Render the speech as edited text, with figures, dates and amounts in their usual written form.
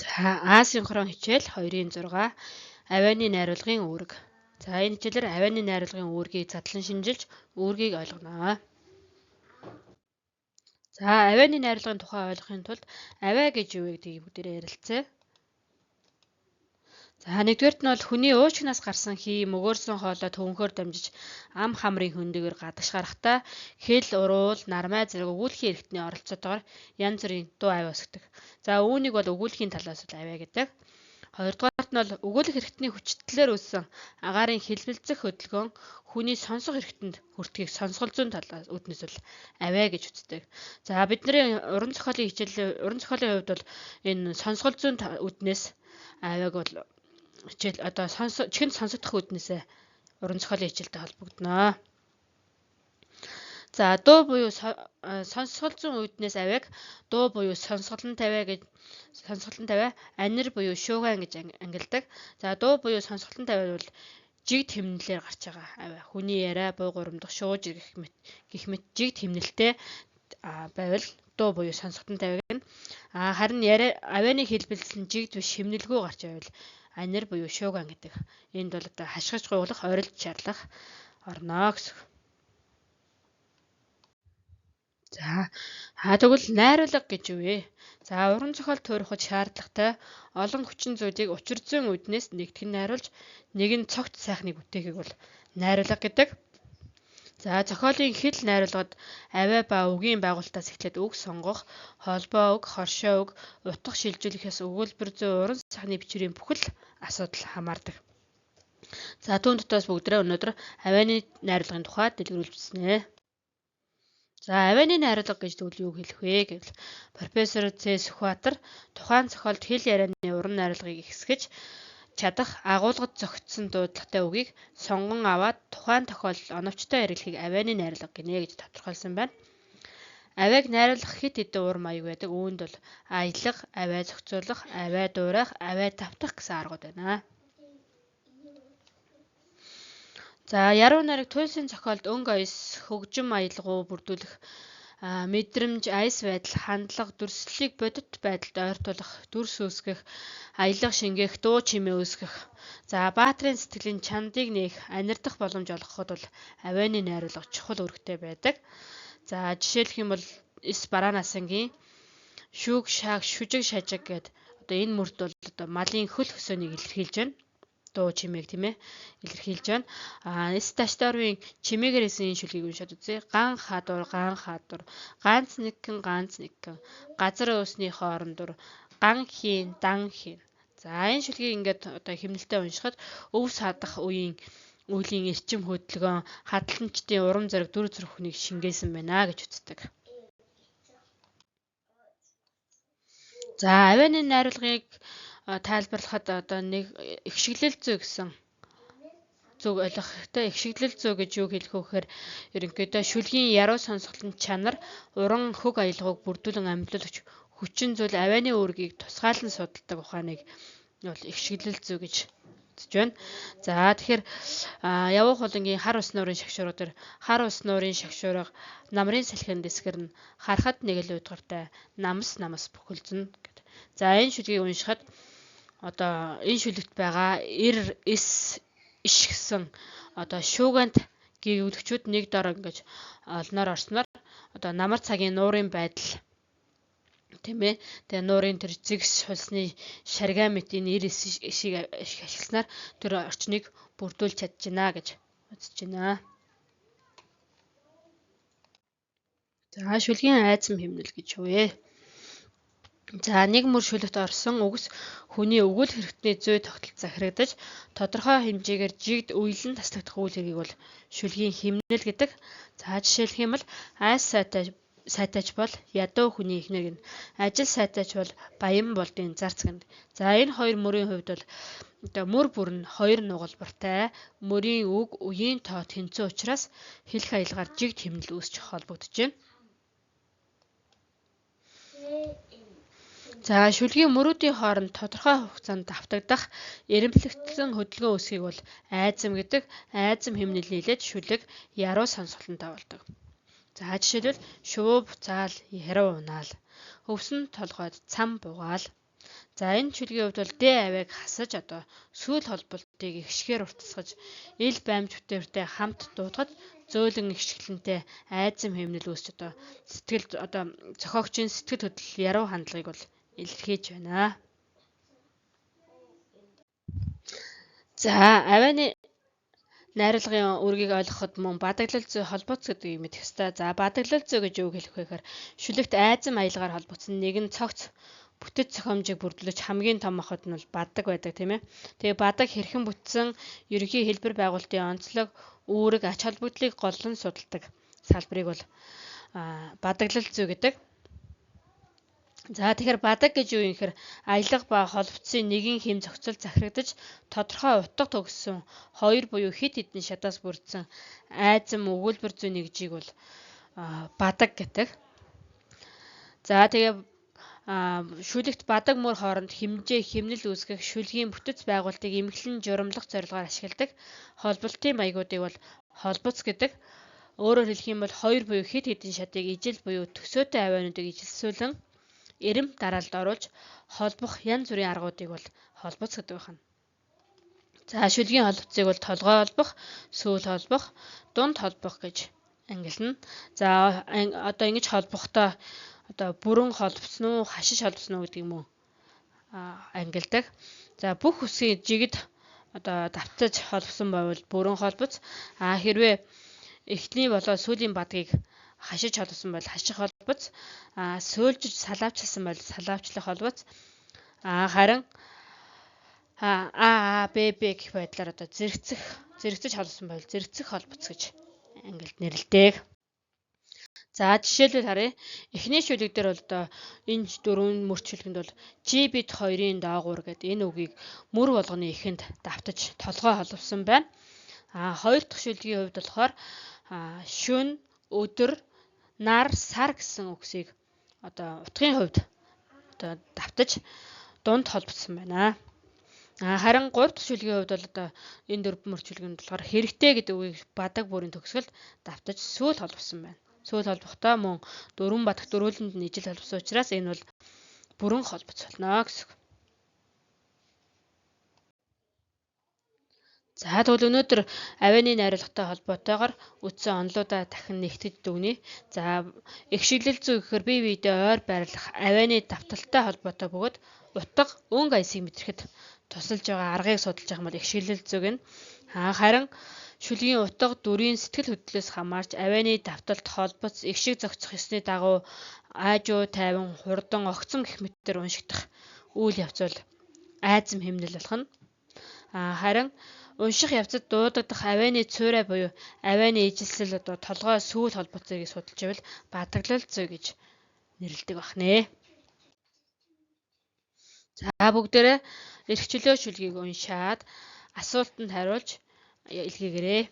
За асинхрон хичээл 2-6 авианы найруулгын үүрэг. За энэ хичээлээр авианы найруулгын үүргийг задлан шинжилж үүргийг ойлгоно. За авианы найруулгын тухай ойлгохын тулд авиа гэж юу вэ гэдгийг бүгдээрээ ярилцъя. За нэгдүгээрт нь бол хүний уучнаас гарсан хий мөгөөрсөн хоолой төвөнхөөр дамжиж ам хамрын хөндөгээр гадагш гарахдаа хэл, уруул, нармай зэрэг өгүүлхийн эрхтний оролцоотойгоор янз бүрийн дуу авиа өсгдөг. За үүнийг бол өгүүлхийн талаас бол авиа гэдэг. Хоёрдугаарт нь бол өгүүлэх эрхтний хүчтэрлээр үүссэн агаарын хэлбэлзэх хөдөлгөөн хүний сонсох эрхтэнд хүртгийг сонсгол зүйн талаас үүднээс бол авиа гэж үздэг. За бидний уран зохиолын хичээлийн хувьд бол энэ сонсгол зүйн үүднээс авиаг бол хичээл одоо чихэнд сонсогдох үүднээсээ уран зохиолын хичээлтэй холбогдно. За дуу буюу сонсгол зүйн үүднээс авиаг дуу буюу сонсголон тавиа анир буюу шууган гэж ангилдаг. За дуу буюу сонсголон тавиа бол жиг тэмнэлээр гарч байгаа авиа. Хүний яриа, буй гурамдах, шууж гэх мэт жиг тэмнэлтэй байвал дуу буюу сонсголон тавиаг нь харин авианы хэлбэлзэл нь жигд биш шимнэлгүй гарч байвал анир буюу шууган гэдэг. Энд бол одоо хашгирч гуйглах, орилж шаарлах орно гэсэн. За тэгвэл найруулга гэж юу вэ? За уран зохиол туурхад шаардлагатай олон хүчин зүйлийг учир зүйн үүднээс нэгтгэн найруулж нэг нь цогт сайхныг бүтээхийг бол найруулга гэдэг. За зохиолын хэл найруулгад авиа ба үгийн байгуулалтаас эхлээд үг сонгох, холбоо үг, хоршоо үг, утга шилжүүлэхээс өгүүлбэр зүй уран сайхны бичвэрийн бүхэл асуудал хамаардаг. За түүн дотроос бүгдээ өнөөдөр авианы найруулгын тухай дэлгэрүүлж үзнэ. За авианы найруулга гэж тэгвэл юу хэлэх вэ гэвэл профессор З. Сүхбаатар тухайн зохиолд хэл ярианы уран найруулгыг ихсгэж чадах агуулгад зохицсон дуудлагатай үгийг сонгон аваад тухайн тохиолдолд оновчтой хэрэглэхийг авианы найруулга гэнэ гэж тодорхойлсон байна. Авиаг найруулах хэд хэдэн уур маяг байдаг. Үүнд бол аялга, авиа зохицуулах, авиа дуурайх, авиа давтах гэсэн аргууд байна. За яруу найраг туйлсын зохиолд өнгө аяс, хөгжим аялгау бүрдүүлэх, мэдрэмж, аяс байдал, хандлага, дүрслэлийг бодит байдалд ойртуулах, дүрс үүсгэх, аялга шингээх, дуу чимээ үүсгэх. За баатрын сэтгэлийн чандыг нээх, анирдах боломж олгоход бол авианы найруулга чухал үүрэгтэй байдаг. За жишээлх юм бол эс бараанасангийн шүүг, шааг, шүжиг, шажиг гэдэг одоо энэ мөрд бол одоо малын хөл хөсөөнийг илэрхийлж байна. Дуу чимээг тийм ээ илэрхийлж байна. Эс таштарын чимээгээр хийсэн энэ шүлгийг уншаад үзье. Ган хадур, ганц нэгэн, газар өөсний хоорондор, ган хийн, дан хийн. За энэ шүлгийг ингээд одоо хэмнэлтэд уншихад өв садах үеийн эрчим хөдөлгөөн, хадгаламжтын урам зориг, дүр төрхнийг шингээсэн байна гэж үздэг. За авианы найруулгыг тайлбарлахад одоо нэг ихшиглэл зүй гэсэн зүг ойлгохтой. Ихшиглэл зүй гэж юу хэлэх вэ гэхээр ерөнхийдөө шүлгийн яруу сонсголын чанар, уран хөг аялгауг бүрдүүлэн амьдлуулагч хүчин зүйл авианы үүргийг тусгаалan судалдаг ухааныг бол ихшиглэл зүй гэж үзэж байна. За тэгэхээр явах хулангийн хар ус нуурын шагшуурга намрын салхин дэсгэр нь харахад нэг л уйдгартай намс бүхэлзэн гэдэг. За энэ шүлгийг уншихад одоо энэ шүлэгт байгаа эс иш гэсэн одоо шуугант гүйвлэгчүүд нэг дор ингэж олноор орсноор одоо намар цагийн нуурын байдал тийм ээ. Тэгээ нуурын тэр зэгс хулсны шаргаа мэт энэ эсийг ашигласнаар тэр орчныг бүрдүүлж чадчихна гэж үзэж байна. За шүлгийн айзам хэмнэл гэж юу вэ? За нэг мөр шүлэгт орсон үгс хүний өгүүлэх хэрэгтний зүй тогтолцоо харагдаж тодорхой хэмжээгээр жигд үйлэн таслагдах үйл хэргийг бол шүлгийн хэмнэл гэдэг. За жишээлх юм бол айс сайтаач бол ядуу хүний эхнэр гэнэ. Ажил сайтаач бол баян болдын зарц гэнэ. За энэ хоёр мөрийн хувьд бол одоо мөр бүр нь хоёр нугалбартай. Мөрийн үг, үеийн тоо тэнцүү учраас хэлэх аялгаар жигд хэмнэл үүсч холбогдож байна. За шүлгийн мөрүүдийн хооронд тодорхой хугацаанд давтагдах эрэмблэгдсэн хөдөлгөөн үүсгийг бол айзам гэдэг. Айзам хэмнэл нийлээд шүлэг яруу сонсголонтой болдог. За жишээлбэл шувуу буцаал, яруу унаал, хөвсөн толгойд цам бугаал. За энэ шүлгийн хувьд бол дэ авийг хасаж сүүл холболтыг ихшгээр уртасгаж ил баймж бүтээвэртэй хамт дуудахад зөөлөн ихшгэлэнтэй айзам хэмнэл үүсч сэтгэл зохиогчийн сэтгэл хөдлөл яруу хандлагыг бол илэрхийлж байна. За авианы найруулгын үргийг ойлгоход мөн бадаглал зүй холбооц гэдгийг мэдэх ёстой. За бадаглал зүй гэж юу хэлэх вэ гэхээр шүлэгт айзам аялгаар холбогдсон нэгэн цогц бүтэц зохиомжийг бүрдүүлж хамгийн том махбод нь бол бадаг байдаг тийм ээ. Тэгээ бадаг хэрхэн бүтсэн ерөнхий хэлбэр байгуулалтын онцлог үүрэг ач холбогдлыг голлон судалдаг салбарыг бол бадаглал зүй гэдэг. За тэгэхээр бадаг гэж юу юм гэхээр аялга ба холбоцын нэгэн хэм зохицол захирагдаж тодорхой утга төгссөн хоёр буюу хэд хэдэн шатаас бүрдсэн айзам өгүүлбэр зүй нэгжийг бол бадаг гэдэг. За тэгээ шүлэгт бадаг мөр хооронд хэмжээ хэмнэл үүсгэх шүлгийн бүтэц байгуулалтыг эмхлэн журамлах зорилгоор ашигладаг холболтын маягуудыг бол холбоц гэдэг. Өөрөөр хэлэх юм бол хоёр буюу хэд хэдэн шатыг ижил буюу төсөөтэй авиануудыг ижилсүүлэн эрэм дараалд оруулж холбох янз бүрийн аргуудыг бол холбоц гэдэг байна. За шүлгийн холбоцыг бол толгой холбох, сүүл холбох, дунд холбох гэж ангилна. За ингэж холбохдоо бүрэн холбосон уу, хашиж холбосон уу гэдгийг мөн ангилдаг. За бүх үсгийг жигд давтаж холбосон байвал бүрэн холбоц. Хэрвээ эхний болоод сүүлийн бадгийг хашиж холбосон бол хаших холбоц. Сөөлжиж салаавчилсан бол салаавчлах холбоц. Харин Б гэх байдлаар зэрэгцэж холбосон бол зэрэгцэх холбоц гэж ангилд нэрлэдэг. За жишээлбэл харъя. Эхний шүлэг дээр бол энэ дөрвөн мөрч шүлгэнд бол G бит 2-ын доогуур гэдэг энэ үгийг мөр болгоны эхэнд давтаж толгой холбосон байна. Хоёр дахь шүлгийн хувьд болохоор шүн, өдөр, нар, сар гэсэн үгсийг утгын хувьд давтаж дунд холбосон байна. Харин 3 дахь шүлгийн хувьд бол энэ дөрвөн мөрч шүлгэнд болохоор хэрэгтэй гэдэг үгийг бадаг бүрийн төгсгөлд давтаж сүүл холбосон байна. Сүүл холбохдоо мөн дөрвөн бадах дөрвөлөнд нь ижил холбосон учраас энэ бол бүрэн холбоц болно гэсэн. За тэгвэл өнөөдөр авианы найруулгатай холбоотойгоор үтсэн онолуудаа дахин нэгтгэж дүгнэе. За ихшиглэл зүй гэхээр бие биедээ ойр байрлах авианы давталтай холбоотой бөгөөд утга өнгө аясыг мэдрэхэд тусалж байгаа аргыг судалж байгаа бол ихшиглэл зүйг нь. Харин шүлгийн утга дүрийн сэтгэл хөдлөлөөс хамаарч авианы давталт холбоц эгшиг зохицох ёсны дагуу айжуу тайван хурдан огцом гэх мэтээр уншигдах үйл явц бол айзам хэмнэл болох нь. Харин унших явцад дуудагдах авианы цуурай буюу авианы ижилсэл толгой сүүл холбоцыг судалж байвал бадаглал зүй гэж нэрлэдэг байна. За бүгдээрээ эрхчлөө шүлгийг уншаад асуултанд хариулж илгээгээрэй.